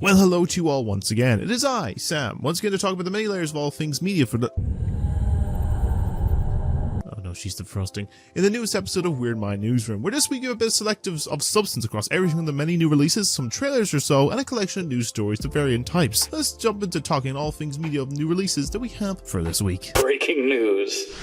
Well, hello to you all once again. It is I, Sam, once again to talk about the many layers of all things media for the... Oh no, she's defrosting. In the newest episode of Weird Mind Newsroom, where this week we have a bit of selectives of substance across everything from the many new releases, some trailers or so, and a collection of news stories of varying types. Let's jump into talking all things media of new releases that we have for this week. Breaking news.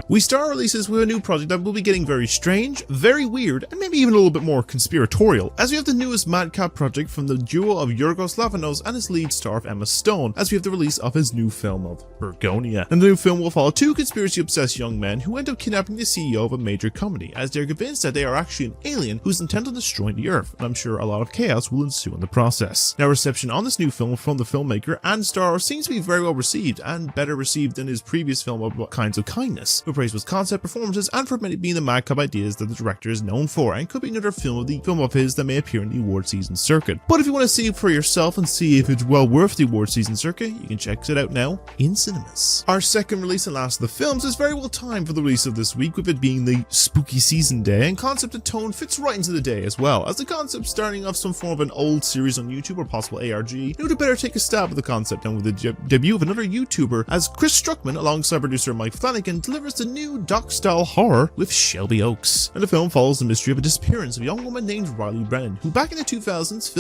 We start our releases with a new project that will be getting very strange, very weird, and maybe even a little bit more conspiratorial, as we have the newest madcap project from the duo of Yorgos Lanthimos and his lead star of Emma Stone, as we have the release of his new film of Bugonia. And the new film will follow two conspiracy-obsessed young men who end up kidnapping the CEO of a major company, as they're convinced that they are actually an alien who's intent on destroying the Earth, and I'm sure a lot of chaos will ensue in the process. Now, reception on this new film from the filmmaker and star seems to be very well received, and better received than his previous film of What Kinds of Kindness, who praised with concept performances and for many being the madcap ideas that the director is known for, and could be another film of his that may appear in the award season circuit. But if you want to see it for yourself and see if it's well worth the award season circuit, you can check it out now in cinemas. Our second release and last of the films is very well timed for the release of this week, with it being the spooky season day, and concept and tone fits right into the day as well, as the concept starting off some form of an old series on YouTube or possible ARG, knew to better take a stab at the concept, and with the debut of another YouTuber as Chris Struckman alongside producer Mike Flanagan delivers the new doc-style horror with Shelby Oaks. And the film follows the mystery of a disappearance of a young woman named Riley Brennan, who back in the 2000s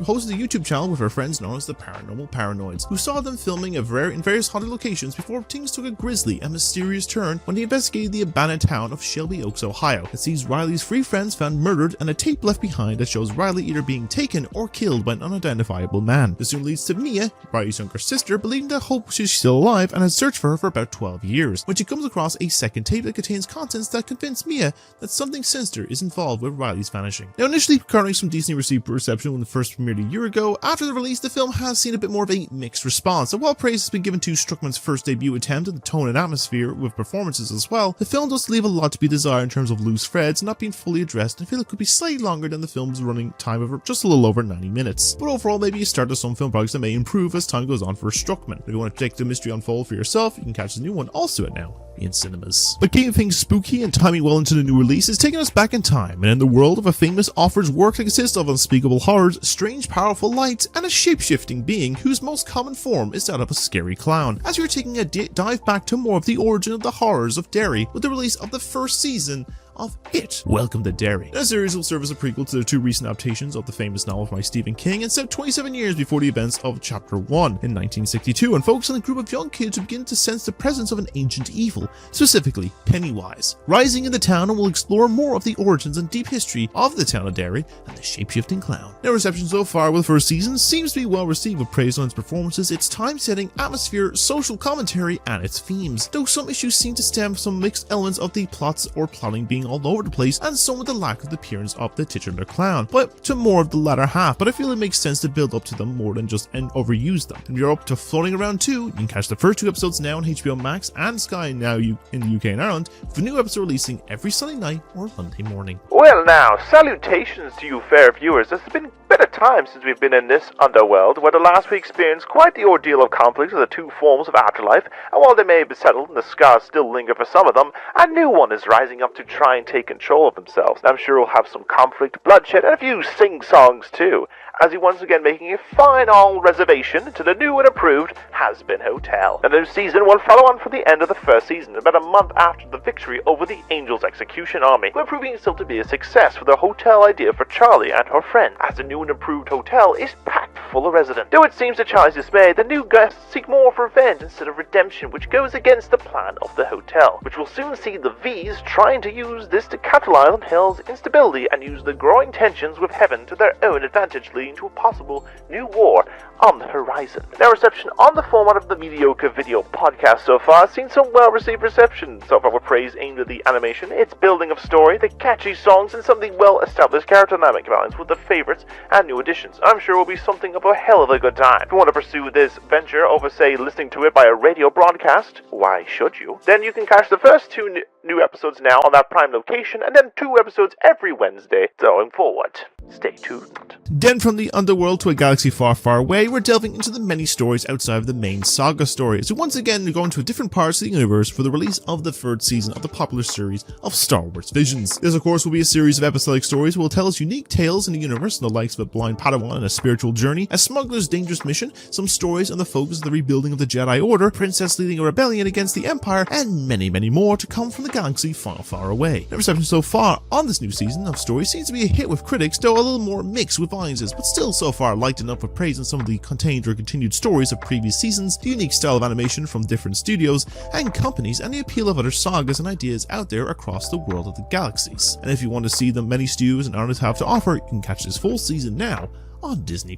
hosted a YouTube channel with her friends known as the Paranormal Paranoids, who saw them filming in various haunted locations before things took a grisly and mysterious turn when they investigated the abandoned town of Shelby Oaks, Ohio. It sees Riley's three friends found murdered and a tape left behind that shows Riley either being taken or killed by an unidentifiable man. This soon leads to Mia, Riley's younger sister, believing that Hope she's still alive and has searched for her for about 12 years, when she comes across a second tape that contains contents that convince Mia that something sinister is involved with Riley's vanishing. Now, initially garnering some decently received reception when it first premiered a year ago, after the release the film has seen a bit more of a mixed response, and while praise has been given to Struckman's first debut attempt at the tone and atmosphere with performances as well, the film does leave a lot to be desired in terms of loose threads not being fully addressed, and feel it could be slightly longer than the film's running time of just a little over 90 minutes. But overall, maybe a start to some film projects that may improve as time goes on for Struckman. If you want to take the mystery unfold for yourself, you can catch the new one also at now in cinemas. But keeping things spooky and timing well into the new release is taking us back in time, and in the world of a famous author's work that consists of unspeakable horrors, strange powerful lights, and a shape-shifting being whose most common form is that of a scary clown, as we are taking a dive back to more of the origin of the horrors of Derry with the release of the first season of It, Welcome to Derry. The series will serve as a prequel to the two recent adaptations of the famous novel by Stephen King, and set 27 years before the events of Chapter 1 in 1962, and focus on a group of young kids who begin to sense the presence of an ancient evil, specifically Pennywise, rising in the town, and will explore more of the origins and deep history of the town of Derry and the shape-shifting clown. Now, reception so far with the first season seems to be well received, with praise on its performances, its time-setting, atmosphere, social commentary, and its themes, though some issues seem to stem from some mixed elements of the plots or plotting being all over the place, and some with the lack of the appearance of the titular clown, but to more of the latter half. But I feel it makes sense to build up to them more than just overuse them. If you're up to Floating Around 2, you can catch the first two episodes now on HBO Max and Sky now in the UK and Ireland, with a new episode releasing every Sunday night or Monday morning. Well now, salutations to you fair viewers. It's been a bit of time since we've been in this Underworld, where the last we experienced quite the ordeal of conflicts with the two forms of afterlife, and while they may be settled and the scars still linger for some of them, a new one is rising up to try and take control of themselves. I'm sure we'll have some conflict, bloodshed, and a few sing-songs too, as he once again making a final reservation to the new and approved Has-Been Hotel. The new season will follow on from the end of the first season, about a month after the victory over the Angels Execution Army, who are proving still to be a success with their hotel idea for Charlie and her friend, as the new and improved hotel is packed full of residents. Though it seems to Charlie's dismay, the new guests seek more of revenge instead of redemption, which goes against the plan of the hotel, which will soon see the V's trying to use this to capitalize on Hell's instability and use the growing tensions with Heaven to their own advantage, leading to a possible new war on the horizon. Now, reception on the format of the mediocre video podcast so far has seen some well-received reception so far, with praise aimed at the animation, its building of story, the catchy songs, and something well-established character dynamic balance with the favorites and new additions. I'm sure it will be something of a hell of a good time. If you want to pursue this venture over, say, listening to it by a radio broadcast, why should you? Then you can catch the first two new episodes now on that prime location, and then 2 episodes every Wednesday going forward. Stay tuned. Then from the underworld to a galaxy far, far away, we're delving into the many stories outside of the main saga story. So once again, we're going to different parts of the universe for the release of the third season of the popular series of Star Wars Visions. This of course will be a series of episodic stories that will tell us unique tales in the universe, and the likes of a blind Padawan and a spiritual journey, a smuggler's dangerous mission, some stories on the focus of the rebuilding of the Jedi Order, princess leading a rebellion against the Empire, and many, many more to come from the galaxy far, far away. The reception so far on this new season of stories seems to be a hit with critics, though a little more mixed with audiences, but still so far liked enough with praise in some of the contained or continued stories of previous seasons, the unique style of animation from different studios and companies, and the appeal of other sagas and ideas out there across the world of the galaxies. And if you want to see the many studios and artists have to offer, you can catch this full season now on Disney+.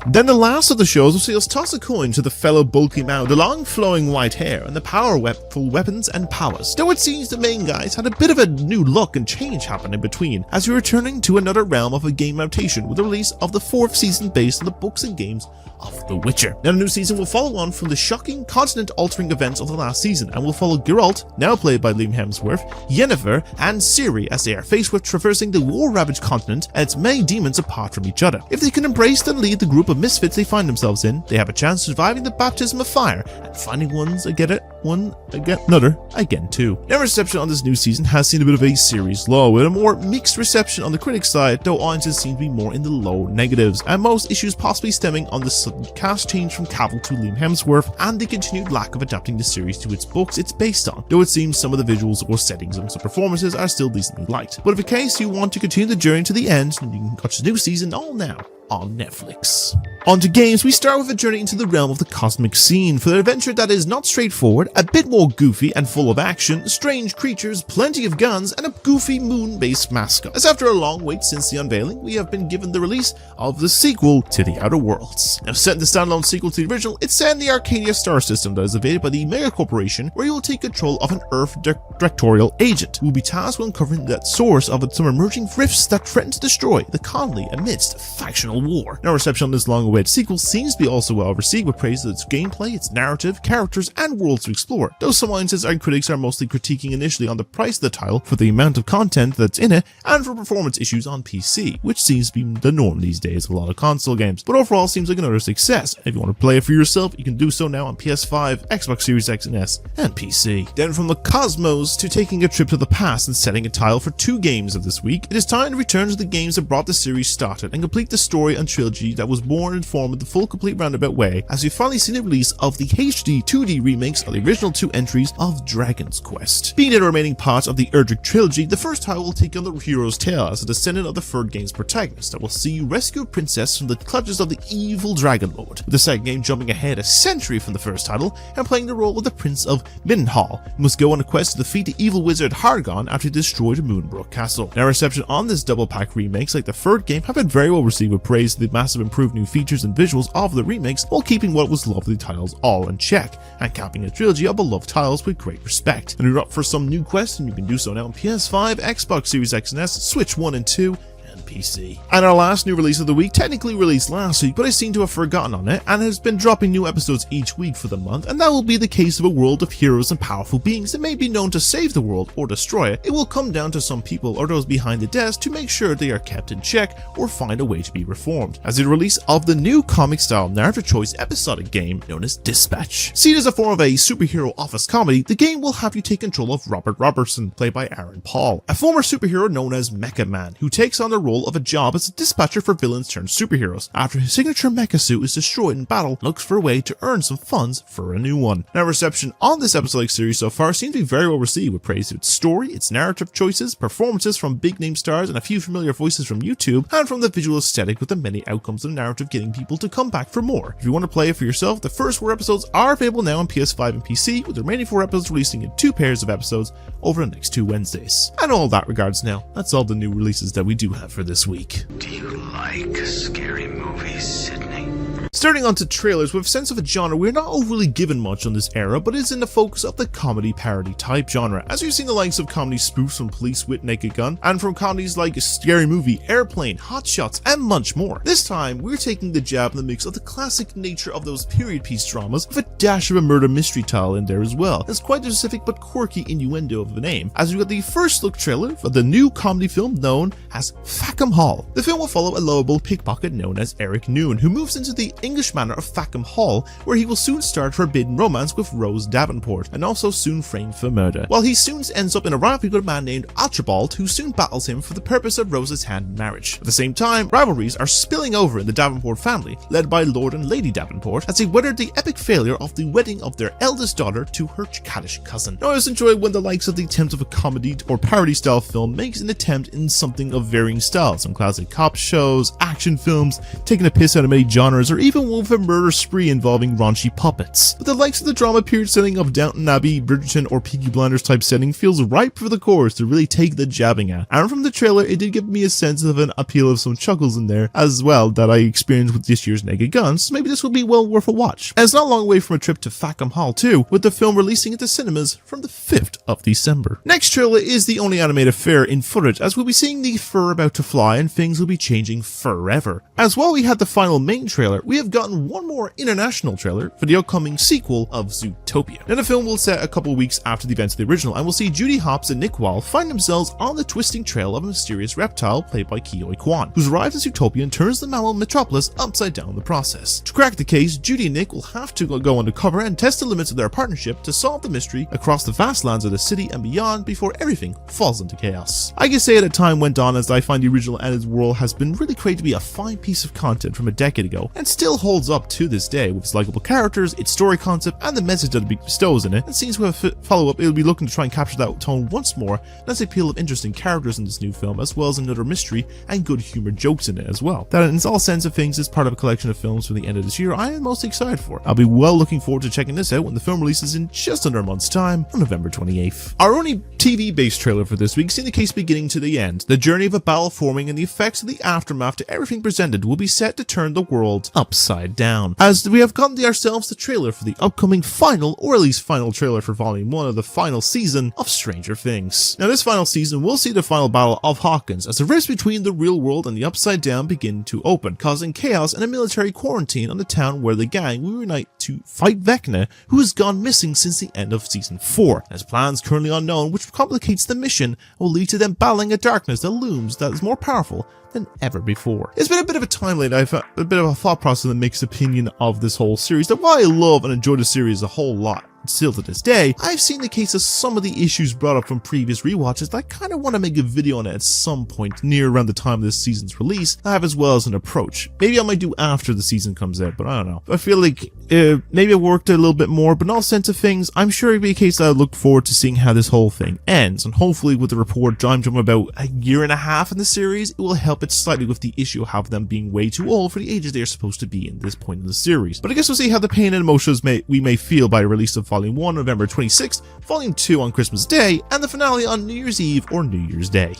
Then the last of the shows will see us toss a coin to the fellow bulky man with the long flowing white hair and the powerful weapons and powers, though it seems the main guys had a bit of a new look and change happen in between, as we're returning to another realm of a game adaptation with the release of the 4th season based on the books and games of The Witcher. Now the new season will follow on from the shocking continent-altering events of the last season, and will follow Geralt, now played by Liam Hemsworth, Yennefer, and Ciri as they are faced with traversing the war-ravaged continent and its many demons apart from each other. If they can embrace and lead the group of misfits they find themselves in, they have a chance of surviving the baptism of fire and finding another again too. Now reception on this new season has seen a bit of a series low, with a more mixed reception on the critics side, though audiences seem to be more in the low negatives, and most issues possibly stemming on the sudden cast change from Cavill to Liam Hemsworth and the continued lack of adapting the series to its books it's based on, though it seems some of the visuals or settings and some performances are still decently liked. But if in case you want to continue the journey to the end, you can watch the new season all now on Netflix. On to games, we start with a journey into the realm of the cosmic scene for an adventure that is not straightforward, a bit more goofy and full of action, strange creatures, plenty of guns, and a goofy moon-based mascot. As after a long wait since the unveiling, we have been given the release of the sequel to The Outer Worlds. Now set in the standalone sequel to the original, it's set in the Arcadia star system that is evaded by the Mega Corporation, where you will take control of an Earth directorial agent who will be tasked with uncovering the source of some emerging rifts that threaten to destroy the colony amidst factional war. Now reception on this long-awaited sequel seems to be also well received, with praise of its gameplay, its narrative, characters, and worlds to explore, though some audiences and critics are mostly critiquing initially on the price of the title for the amount of content that's in it and for performance issues on PC, which seems to be the norm these days with a lot of console games, but overall seems like another success. If you want to play it for yourself, you can do so now on PS5, Xbox Series X and S, and PC. Then from the cosmos to taking a trip to the past and setting a title for 2 games of this week, it is time to return to the games that brought the series started and complete the story and trilogy that was born in form of the full complete roundabout way, as we've finally seen the release of the HD 2D remakes of the original 2 entries of Dragon's Quest. Being the remaining part of the Erdrick trilogy, the first title will take on the hero's tale as a descendant of the third game's protagonist that will see you rescue a princess from the clutches of the evil Dragon Lord, with the second game jumping ahead a century from the first title and playing the role of the Prince of Middenhall, who must go on a quest to defeat the evil wizard Hargon after he destroyed Moonbrook Castle. Now reception on this double pack remakes, like the third game, have been very well received, with praise to the massive improved new features and visuals of the remakes, while keeping what was lovely titles all in check and capping a trilogy of beloved titles with great respect. And you're up for some new quests, and you can do so now on PS5, Xbox Series X and S, Switch 1 and 2, PC. And our last new release of the week technically released last week, but I seem to have forgotten on it and has been dropping new episodes each week for the month, and that will be the case of a world of heroes and powerful beings that may be known to save the world or destroy it. It will come down to some people or those behind the desk to make sure they are kept in check or find a way to be reformed, as the release of the new comic style narrative choice episodic game known as Dispatch. Seen as a form of a superhero office comedy, the game will have you take control of Robert Robertson, played by Aaron Paul, a former superhero known as Mecha Man, who takes on the role of a job as a dispatcher for villains turned superheroes after his signature mecha suit is destroyed in battle, looks for a way to earn some funds for a new one. Now reception on this episodic series so far seems to be very well received, with praise to its story, its narrative choices, performances from big name stars and a few familiar voices from YouTube, and from the visual aesthetic, with the many outcomes of the narrative getting people to come back for more. If you want to play it for yourself, the first 4 episodes are available now on PS5 and PC, with the remaining 4 episodes releasing in 2 pairs of episodes over the next 2 Wednesdays. And all that regards now, that's all the new releases that we do have for this week. Do you like scary movies, Sydney? Starting onto trailers, with a sense of a genre we're not overly given much on this era, but is in the focus of the comedy parody type genre, as we've seen the likes of comedy spoofs from Police with Naked Gun, and from comedies like Scary Movie, Airplane, Hot Shots, and much more. This time, we're taking the jab in the mix of the classic nature of those period piece dramas, with a dash of a murder mystery tile in there as well. It's quite a specific but quirky innuendo of a name, as we got the first look trailer for the new comedy film known as Fackham Hall. The film will follow a lovable pickpocket known as Eric Noon, who moves into the English manor of Fackham Hall, where he will soon start forbidden romance with Rose Davenport, and also soon framed for murder. While he soon ends up in a rivalry with a man named Archibald, who soon battles him for the purpose of Rose's hand in marriage. At the same time, rivalries are spilling over in the Davenport family, led by Lord and Lady Davenport, as they weathered the epic failure of the wedding of their eldest daughter to her caddish cousin. Now, I always enjoy when the likes of the attempt of a comedy or parody style film makes an attempt in something of varying styles, some classic cop shows, action films, taking a piss out of many genres, or even with a murder spree involving raunchy puppets. But the likes of the drama period setting of Downton Abbey, Bridgerton, or Peaky Blinders type setting feels ripe for the course to really take the jabbing at. And from the trailer, it did give me a sense of an appeal of some chuckles in there as well that I experienced with this year's Naked Gun, so maybe this will be well worth a watch. And it's not a long way from a trip to Fackham Hall too, with the film releasing into cinemas from the 5th of December. Next trailer is the only animated fur in footage, as we'll be seeing the fur about to fly and things will be changing forever. As while we had the final main trailer, we have gotten one more international trailer for the upcoming sequel of Zootopia. Now, the film will set a couple weeks after the events of the original, and we'll see Judy Hopps and Nick Wilde find themselves on the twisting trail of a mysterious reptile played by Ke-Huy Quan, who's arrived in Zootopia and turns the mammal metropolis upside down in the process. To crack the case, Judy and Nick will have to go undercover and test the limits of their partnership to solve the mystery across the vast lands of the city and beyond before everything falls into chaos. I can say that time went on, as I find the original Underworld has been really created to be a fine piece of content from a decade ago and still holds up to this day with its likable characters, its story concept, and the message that it bestows in it. And seems to have a follow-up, it'll be looking to try and capture that tone once more, and that's the appeal of interesting characters in this new film, as well as another mystery and good humored jokes in it as well. That in all sense of things is part of a collection of films from the end of this year I am most excited for. I'll be well looking forward to checking this out when the film releases in just under a month's time on November 28th. Our only TV-based trailer for this week, seeing the case beginning to the end. The journey of a battle forming and the effects of the aftermath to everything presented will be set to turn the world upside down, as we have gotten ourselves the trailer for the upcoming final, or at least final trailer for volume 1 of the final season of Stranger Things. Now, this final season will see the final battle of Hawkins, as the rifts between the real world and the upside down begin to open, causing chaos and a military quarantine on the town where the gang will unite to fight Vecna, who has gone missing since the end of season 4. As plans currently unknown, which complicates the mission, will lead to them battling a darkness that looms that is more powerful than ever before. It's been a bit of a time lately. I've had a bit of a thought process and mixed opinion of this whole series, that while I love and enjoy the series a whole lot, still to this day, I've seen the case of some of the issues brought up from previous rewatches that I kind of want to make a video on it at some point near around the time of this season's release. I have as well as an approach. Maybe I might do after the season comes out, but I don't know. I feel like maybe it worked a little bit more, but in all sense of things, I'm sure it'd be a case that I look forward to seeing how this whole thing ends, and hopefully with the report I'm jumping about a year and a half in the series, it will help it slightly with the issue of them being way too old for the ages they're supposed to be in this point in the series. But I guess we'll see how the pain and emotions we may feel by the release of Volume 1 November 26th, Volume 2 on Christmas Day, and the finale on New Year's Eve or New Year's Day.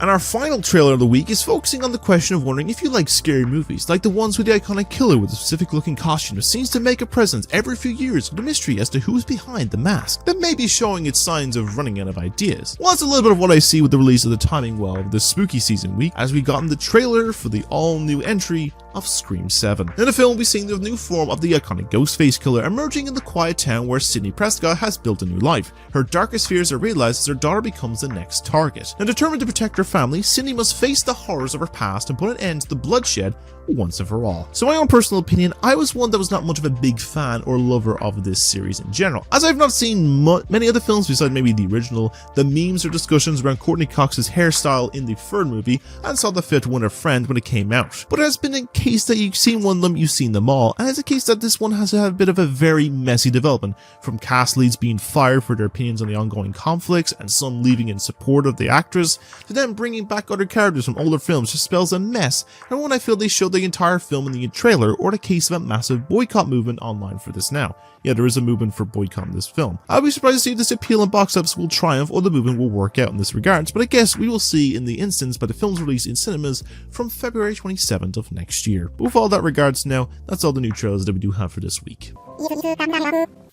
And our final trailer of the week is focusing on the question of wondering if you like scary movies, like the ones with the iconic killer with a specific looking costume that seems to make a presence every few years with a mystery as to who's behind the mask, that may be showing its signs of running out of ideas. Well, that's a little bit of what I see with the release of the timing well of this spooky season week, as we got in the trailer for the all-new entry of Scream 7. In the film, we'll be seeing the new form of the iconic Ghostface killer emerging in the quiet town where Sidney Prescott has built a new life. Her darkest fears are realized as her daughter becomes the next target. And determined to protect her family, Sidney must face the horrors of her past and put an end to the bloodshed once and for all. So my own personal opinion, I was one that was not much of a big fan or lover of this series in general, as I've not seen many other films besides maybe the original, the memes or discussions around Courtney Cox's hairstyle in the third movie, and saw the fifth one of Friends when it came out. But it has been a case that you've seen one of them, you've seen them all, and it's a case that this one has had a bit of a very messy development, from cast leads being fired for their opinions on the ongoing conflicts, and some leaving in support of the actress, to them bringing back other characters from older films just spells a mess, and one I feel they showed the entire film in the trailer, or the case of a massive boycott movement online for this now. Yeah, there is a movement for boycotting this film. I'd be surprised to see if this appeal and box office will triumph or the movement will work out in this regards, but I guess we will see in the instance by the film's release in cinemas from February 27th of next year. But with all that regards now, that's all the new trailers that we do have for this week.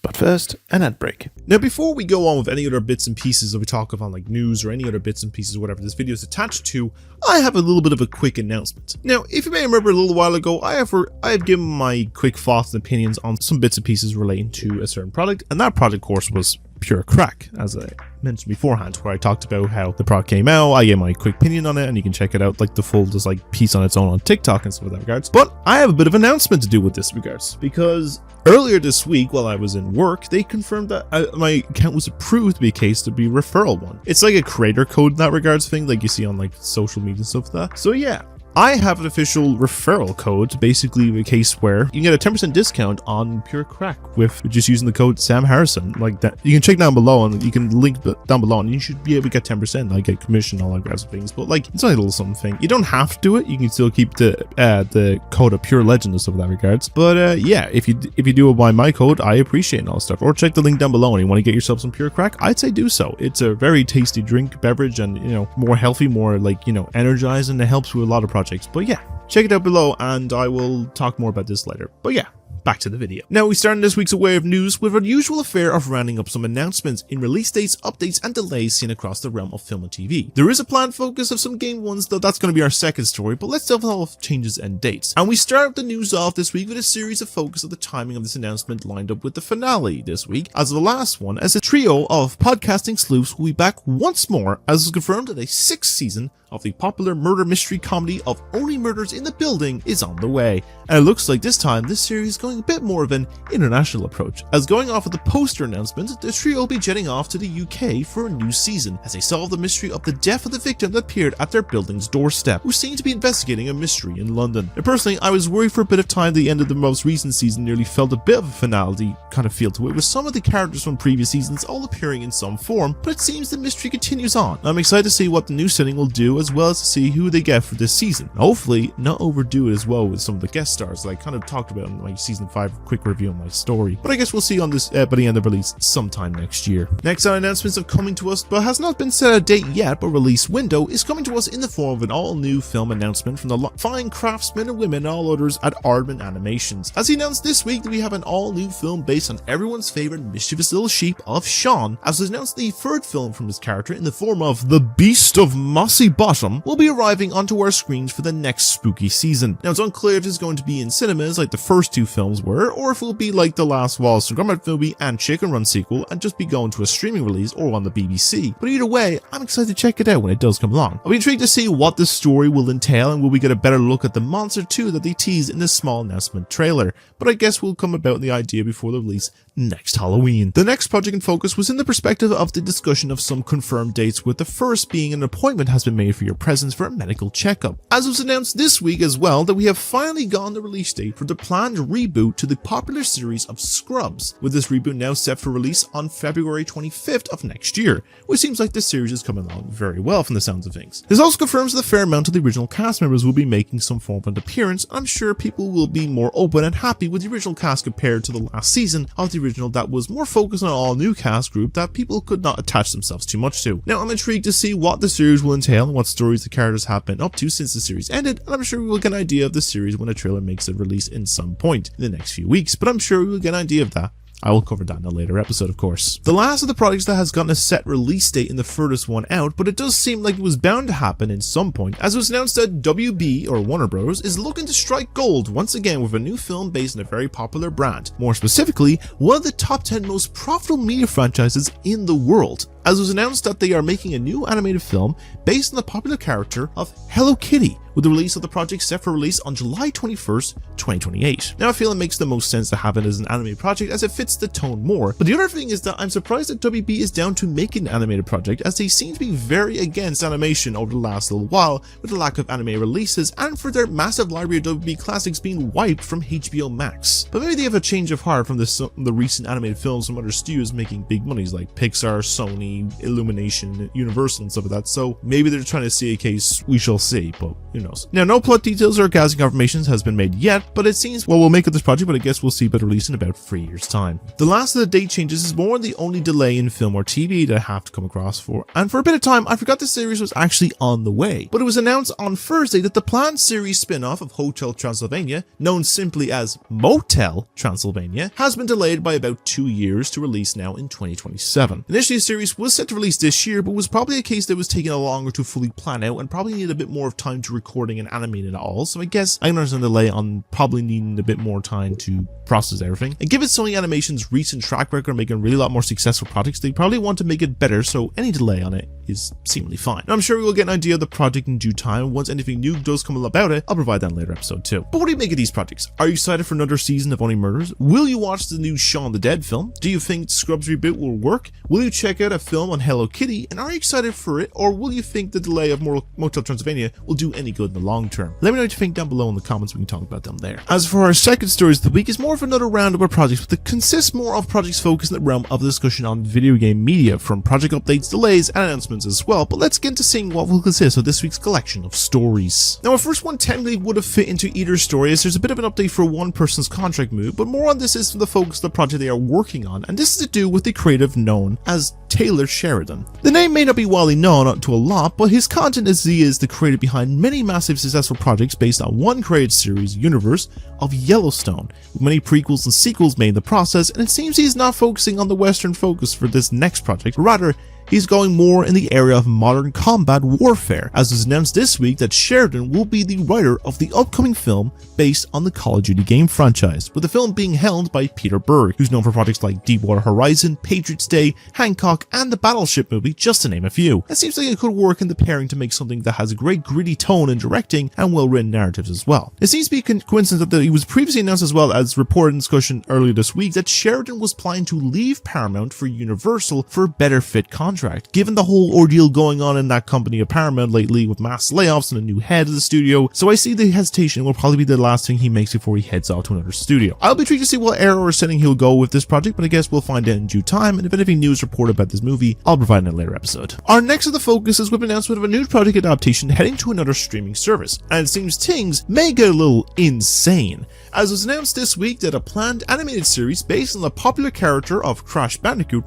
But first, an ad break. Now before we go on with any other bits and pieces that we talk about, like news or any other bits and pieces, whatever this video is attached to, I have a little bit of a quick announcement. Now, if you may remember a little while ago, I have given my quick thoughts and opinions on some bits and pieces relating to a certain product, and that product, of course, was Pure Crack, as I mentioned beforehand, where I talked about how the product came out. I gave my quick opinion on it, and you can check it out, like the full just like piece on its own on TikTok and stuff in that regards. But I have a bit of an announcement to do with this regards, because earlier this week, while I was in work, they confirmed that my account was approved to be a case to be a referral one. It's like a creator code in that regards thing, like you see on like social media and stuff like that. So yeah, I have an official referral code, basically a case where you can get a 10% discount on Pure Crack with just using the code Sam Harrison. Like that, you can check down below, and you can link down below, and you should be able to get 10%, like get commission, all that kinds of things. But like, it's only a little something. You don't have to do it. You can still keep the code of Pure Legend and stuff in that regards. But yeah, if you do it by my code, I appreciate it and all that stuff. Or check the link down below, and you want to get yourself some Pure Crack, I'd say do so. It's a very tasty drink, beverage, and more healthy, more like energizing. It helps with a lot of projects. But yeah, check it out below, and I will talk more about this later. But yeah, back to the video. Now, we start this week's Way of News with our usual affair of rounding up some announcements in release dates, updates, and delays seen across the realm of film and TV. There is a planned focus of some game ones, though that's going to be our second story, but let's delve into all changes and dates. And we start the news off this week with a series of focus of the timing of this announcement lined up with the finale this week, as the last one, as a trio of podcasting sleuths will be back once more, as is confirmed that a 6th season of the popular murder mystery comedy of Only Murders in the Building is on the way. And it looks like this time this series is going a bit more of an international approach, as going off of the poster announcement, the trio will be jetting off to the UK for a new season as they solve the mystery of the death of the victim that appeared at their building's doorstep, who seemed to be investigating a mystery in London. And personally, I was worried for a bit of time the end of the most recent season nearly felt a bit of a finality kind of feel to it, with some of the characters from previous seasons all appearing in some form, but it seems the mystery continues on. I'm excited to see what the new setting will do, as well as to see who they get for this season. And hopefully not overdo it as well with some of the guest stars that I kind of talked about in my season 5 quick review on my story. But I guess we'll see on this by the end of release sometime next year. Next, our announcements of coming to us, but has not been set a date yet, but release window is coming to us in the form of an all-new film announcement from the fine craftsmen and women and all others at Aardman Animations. As he announced this week that we have an all-new film based on everyone's favorite mischievous little sheep of Sean, as was announced the third film from his character in the form of The Beast of Mossy Bottom will be arriving onto our screens for the next spooky season. Now, it's unclear if it's going to be in cinemas like the first two films were, or if it will be like the last Wallace and Gromit movie and Chicken Run sequel and just be going to a streaming release or on the BBC. But either way, I'm excited to check it out when it does come along. I'll be intrigued to see what the story will entail, and will we get a better look at the monster too that they teased in this small announcement trailer. But I guess we'll come about the idea before the release next Halloween. The next project in focus was in the perspective of the discussion of some confirmed dates, with the first being an appointment has been made for your presence for a medical checkup. As was announced this week as well, that we have finally gotten the release date for the planned reboot to the popular series of Scrubs, with this reboot now set for release on February 25th of next year, which seems like this series is coming along very well from the sounds of things. This also confirms that a fair amount of the original cast members will be making some form of an appearance. I'm sure people will be more open and happy with the original cast compared to the last season of the original that was more focused on an all-new cast group that people could not attach themselves too much to. Now, I'm intrigued to see what the series will entail and what stories the characters have been up to since the series ended, and I'm sure we will get an idea of the series when a trailer makes a release in some point in the next few weeks, but I'm sure we will get an idea of that. I will cover that in a later episode, of course. The last of the projects that has gotten a set release date in the furthest one out, but it does seem like it was bound to happen in some point, as it was announced that WB, or Warner Bros., is looking to strike gold once again with a new film based on a very popular brand. More specifically, one of the top 10 most profitable media franchises in the world, as it was announced that they are making a new animated film based on the popular character of Hello Kitty, with the release of the project set for release on July 21st, 2028. Now, I feel it makes the most sense to have it as an animated project as it fits the tone more, but the other thing is that I'm surprised that WB is down to making an animated project, as they seem to be very against animation over the last little while, with the lack of anime releases and for their massive library of WB classics being wiped from HBO Max. But maybe they have a change of heart from the recent animated films from other studios making big monies like Pixar, Sony, shiny illumination, universal and stuff like that, so maybe they're trying to see a case, we shall see, but who knows. Now, no plot details or casting confirmations has been made yet, but it seems, well, we'll make up this project, but I guess we'll see about release in about 3 years time. The last of the date changes is more the only delay in film or TV that I have to come across for, and for a bit of time I forgot the series was actually on the way, but it was announced on Thursday that the planned series spin-off of Hotel Transylvania, known simply as Motel Transylvania, has been delayed by about 2 years to release now in 2027. Initially the series was set to release this year, but was probably a case that was taking a longer to fully plan out and probably needed a bit more of time to recording and animating it all, so I guess I understand the delay on probably needing a bit more time to process everything. And given Sony Animation's recent track record of making really a lot more successful projects, they probably want to make it better, so any delay on it is seemingly fine. Now, I'm sure we will get an idea of the project in due time. Once anything new does come about it, I'll provide that in a later episode too. But what do you make of these projects? Are you excited for another season of Only Murders? Will you watch the new Shaun the Dead film? Do you think Scrubs reboot will work? Will you check out a film on Hello Kitty? And are you excited for it? Or will you think the delay of Motel Transylvania will do any good in the long term? Let me know what you think down below in the comments. We can talk about them there. As for our second stories of the week, is more of another roundup of projects that consists more of projects focused in the realm of the discussion on video game media, from project updates, delays, and announcements as well. But let's get into seeing what will consist of this week's collection of stories. Now, our first one technically would have fit into either story, as there's a bit of an update for one person's contract move, but more on this is from the focus of the project they are working on, and this is to do with the creative known as Taylor Sheridan. The name may not be widely known to a lot, but his content as he is the creator behind many massive successful projects based on one created series universe of Yellowstone, with many prequels and sequels made in the process, and it seems he's not focusing on the Western focus for this next project, but rather he's going more in the area of modern combat warfare, as was announced this week that Sheridan will be the writer of the upcoming film based on the Call of Duty game franchise, with the film being helmed by Peter Berg, who's known for projects like Deepwater Horizon, Patriots Day, Hancock, and the Battleship movie, just to name a few. It seems like it could work in the pairing to make something that has a great gritty tone in directing and well-written narratives as well. It seems to be a coincidence that he was previously announced, as well as reported in discussion earlier this week, that Sheridan was planning to leave Paramount for Universal for a better fit contract, given the whole ordeal going on in that company of Paramount lately with mass layoffs and a new head of the studio, so I see the hesitation will probably be the last thing he makes before he heads off to another studio. I'll be intrigued to see what era or setting he'll go with this project, but I guess we'll find out in due time, and if anything new is reported about this movie, I'll provide in a later episode. Our next of the focus is with an announcement of a new project adaptation heading to another streaming service, and it seems things may get a little insane, as was announced this week that a planned animated series based on the popular character of Crash Bandicoot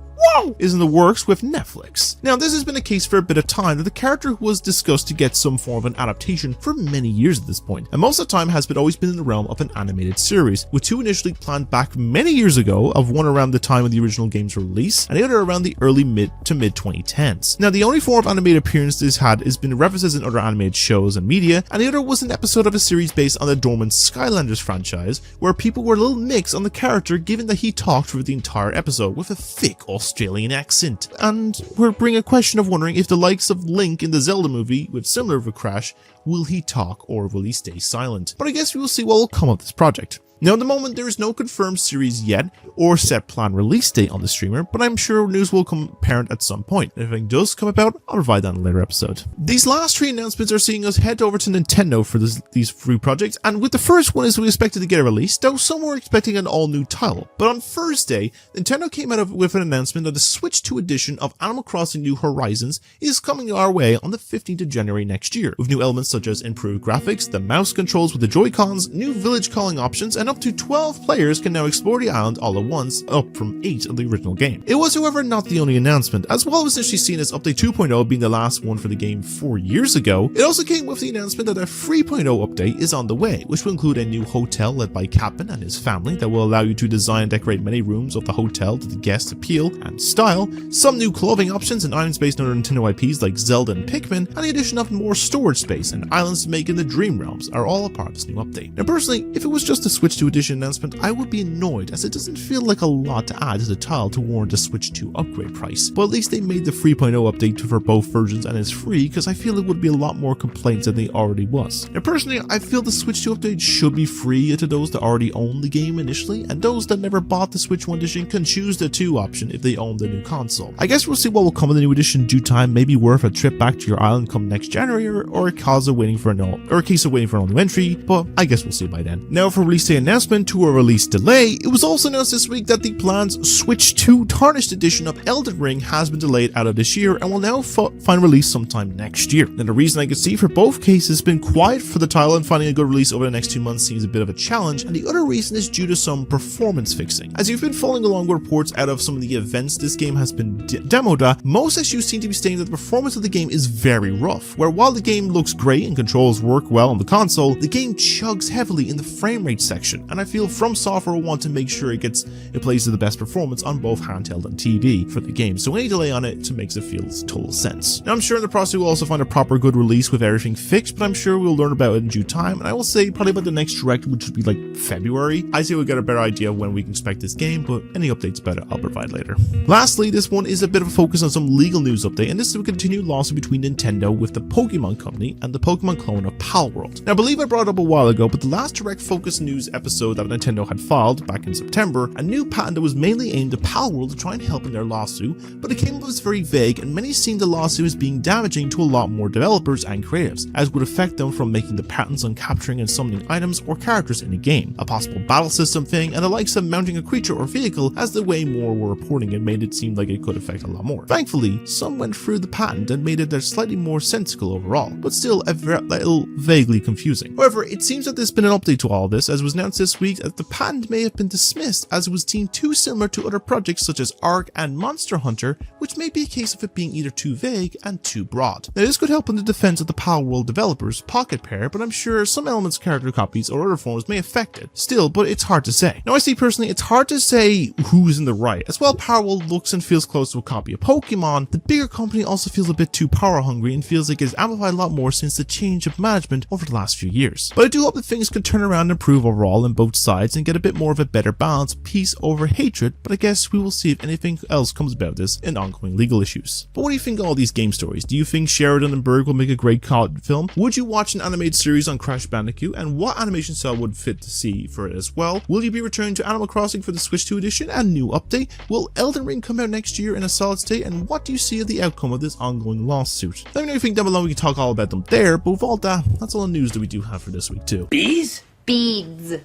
is in the works with Netflix. Now, this has been a case for a bit of time that the character was discussed to get some form of an adaptation for many years at this point, and most of the time has always been in the realm of an animated series, with two initially planned back many years ago, of one around the time of the original game's release, and the other around the early mid 2010s. Now, the only form of animated appearance this had has been references in other animated shows and media, and the other was an episode of a series based on the dormant Skylanders franchise, where people were a little mixed on the character given that he talked through the entire episode with a thick Australian accent, and we're bringing a question of wondering if the likes of Link in the Zelda movie with similar of a Crash, will he talk or will he stay silent? But I guess we will see what will come of this project. Now, at the moment, there is no confirmed series yet or set planned release date on the streamer, but I'm sure news will come apparent at some point. If anything does come about, I'll provide that in a later episode. These last three announcements are seeing us head over to Nintendo for these three projects, and with the first one is we expected to get a release, though some were expecting an all-new title. But on Thursday, Nintendo came out with an announcement that the Switch 2 edition of Animal Crossing New Horizons is coming our way on the 15th of January next year, with new elements such as improved graphics, the mouse controls with the Joy-Cons, new village calling options, and up to 12 players can now explore the island all at once, up from 8 of the original game. It was, however, not the only announcement, as well as initially seen as Update 2.0 being the last one for the game 4 years ago. It also came with the announcement that a 3.0 update is on the way, which will include a new hotel led by Captain and his family that will allow you to design and decorate many rooms of the hotel to the guest appeal and style, some new clothing options and items based on other Nintendo IPs like Zelda and Pikmin, and the addition of more storage space and islands to make in the Dream Realms are all a part of this new update. Now, personally, if it was just a Switch 2 edition announcement, I would be annoyed, as it doesn't feel like a lot to add to the title to warrant a Switch 2 upgrade price. But at least they made the 3.0 update for both versions and it's free, because I feel it would be a lot more complaints than they already was. Now, personally, I feel the Switch 2 update should be free to those that already own the game initially, and those that never bought the Switch 1 edition can choose the 2 option if they own the new console. I guess we'll see what will come in the new edition in due time, maybe worth a trip back to your island come next January, or a case of waiting for an all new entry, but I guess we'll see by then. Now, for release day announcement to a release delay, it was also announced this week that the planned Switch 2 Tarnished edition of Elden Ring has been delayed out of this year and will now find release sometime next year. Now the reason I can see for both cases has been quiet for the title, and finding a good release over the next 2 months seems a bit of a challenge, and the other reason is due to some performance fixing. As you've been following along with reports out of some of the events this game has been demoed at, most issues seem to be stating that the performance of the game is very rough, where while the game looks great and controls work well on the console, the game chugs heavily in the frame rate section, and I feel From Software will want to make sure it plays to the best performance on both handheld and TV for the game, so any delay on it makes it feel total sense. Now I'm sure in the process we'll also find a proper good release with everything fixed, but I'm sure we'll learn about it in due time, and I will say probably about the next direct, which would be like February. I say we'll get a better idea of when we can expect this game, but any updates about it I'll provide later. Lastly, this one is a bit of a focus on some legal news update, and this is a continued lawsuit between Nintendo with the Pokemon Company and the Pokemon clone of Palworld. Now I believe I brought it up a while ago, but the last direct focus news episode that Nintendo had filed back in September, a new patent that was mainly aimed at Palworld to try and help in their lawsuit, but it came up as very vague, and many seen the lawsuit as being damaging to a lot more developers and creatives, as would affect them from making the patents on capturing and summoning items or characters in a game, a possible battle system thing, and the likes of mounting a creature or vehicle, as the way more were reporting it made it seem like it could affect a lot more. Thankfully, some went through the patent and made it slightly more sensical overall, but still a little vaguely confusing. However, it seems that there's been an update to all of this, as was announced this week that the patent may have been dismissed as it was deemed too similar to other projects such as Ark and Monster Hunter, which may be a case of it being either too vague and too broad. Now this could help in the defense of the Palworld developers, Pocket Pair, but I'm sure some elements of character copies or other forms may affect it. Still, but it's hard to say. Now I see personally, it's hard to say who's in the right. As well, Palworld looks and feels close to a copy of Pokemon, the bigger company also feels a bit too power hungry and feels like it's amplified a lot more since the change of management over the last few years. But I do hope that things could turn around and improve overall on both sides and get a bit more of a better balance, peace over hatred, but I guess we will see if anything else comes about this in ongoing legal issues. But what do you think of all these game stories? Do you think Sheridan and Berg will make a great film? Would you watch an animated series on Crash Bandicoot, and what animation style would fit to see for it as well? Will you be returning to Animal Crossing for the Switch 2 edition and new update? Will Elden Ring come out next year in a solid state, and what do you see of the outcome of this ongoing lawsuit? Let me know what you think down below. We can talk all about them there, but with all that, that's all the news that we do have for this week too. Bees? Beads.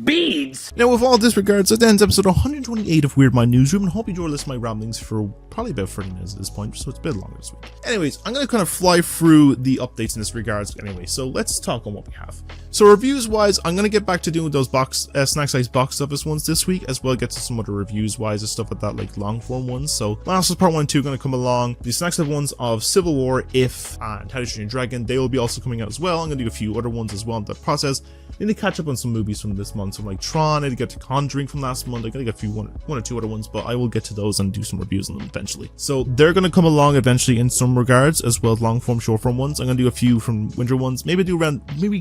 Beads? Now with all disregards, that ends episode 128 of Weird Mind Newsroom, and hope you enjoyed listening to my ramblings for probably about 30 minutes at this point, so it's a bit longer this week. Anyways, I'm going to kind of fly through the updates in this regards anyway, so let's talk on what we have. So reviews wise, I'm going to get back to doing those snack size box office ones this week, as well get to some other reviews wise and stuff like that, like long form ones. So Last Part 1 and 2 are going to come along. The snack size ones of Civil War, If, and How to Train Your Dragon, they will be also coming out as well. I'm going to do a few other ones as well in the process. I need to catch up on some movies from this month, so like Tron, I need to get to Conjuring from last month. I gotta get one or two other ones, but I will get to those and do some reviews on them eventually. So they're gonna come along eventually in some regards, as well as long form, short form ones. I'm gonna do a few from winter ones, maybe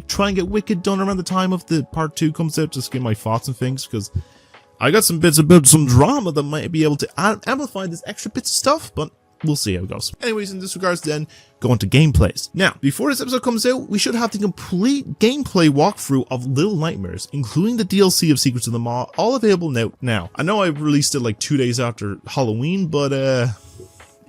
try and get Wicked done around the time of the part 2 comes out, just get my thoughts and things, because I got some bits about some drama that might be able to amplify this extra bits of stuff, but we'll see how it goes. Anyways, in this regards then, go into gameplays. Now, before this episode comes out, we should have the complete gameplay walkthrough of Little Nightmares, including the DLC of Secrets of the Maw, all available now. I know I released it like 2 days after Halloween, but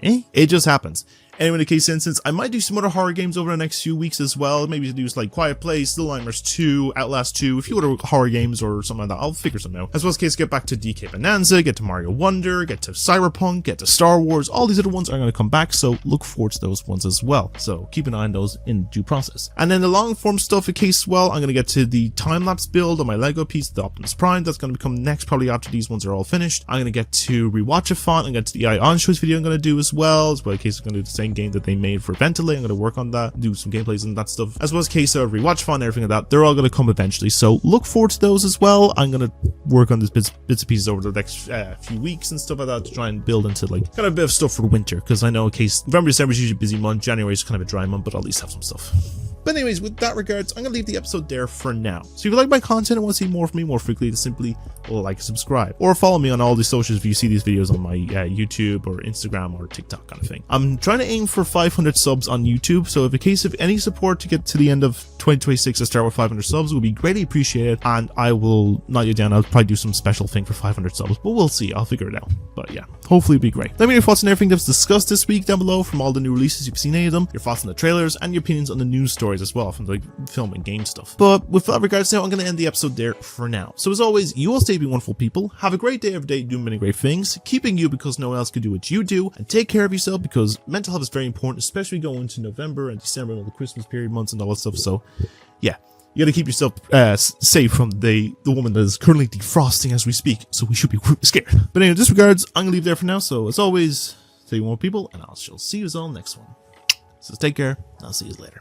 it just happens. Anyway, in the case instance, I might do some other horror games over the next few weeks as well. Maybe do like Quiet Place, Little Nightmares 2, Outlast 2, a few other horror games or something like that. I'll figure something out. As well as case, get back to DK Bonanza, get to Mario Wonder, get to Cyberpunk, get to Star Wars. All these other ones are going to come back, so look forward to those ones as well. So keep an eye on those in due process. And then the long form stuff in case, well, I'm going to get to the time-lapse build on my Lego piece, the Optimus Prime. That's going to become next, probably after these ones are all finished. I'm going to get to Rewatchathon. I'm going to get to the AI On-Shows video I'm going to do as well. As well, in case I'm going to do the same game that they made for Ventilate. I'm going to work on that, do some gameplays and that stuff, as well as case of Rewatchathon and everything like that. They're all going to come eventually, so look forward to those as well. I'm going to work on these bits and pieces over the next few weeks and stuff like that to try and build into like kind of a bit of stuff for the winter, because I know in case November, December is usually a busy month, January is kind of a dry month, but I'll at least have some stuff. But anyways, with that regards, I'm going to leave the episode there for now. So if you like my content and want to see more from me more frequently, just simply like and subscribe. Or follow me on all the socials if you see these videos on my YouTube or Instagram or TikTok kind of thing. I'm trying to aim for 500 subs on YouTube, so if in case of any support to get to the end of 2026 to start with 500 subs would be greatly appreciated, and I will knock you down. I'll probably do some special thing for 500 subs, but we'll see. I'll figure it out. But yeah, hopefully it'll be great. Let me know your thoughts on everything that was discussed this week down below, from all the new releases, if you've seen any of them, your thoughts on the trailers, and your opinions on the news stories as well, from the film and game stuff. But with that regards now, I'm going to end the episode there for now. So as always, you all stay being wonderful people. Have a great day every day, doing many great things, keeping you because no one else can do what you do, and take care of yourself because mental health is very important, especially going into November and December and all the Christmas period months and all that stuff. So yeah, you gotta keep yourself safe from the woman that is currently defrosting as we speak, so we should be scared. But anyway, in this regards, I'm gonna leave there for now. So as always, stay more people, and I shall see you all next one. So take care, and I'll see you later.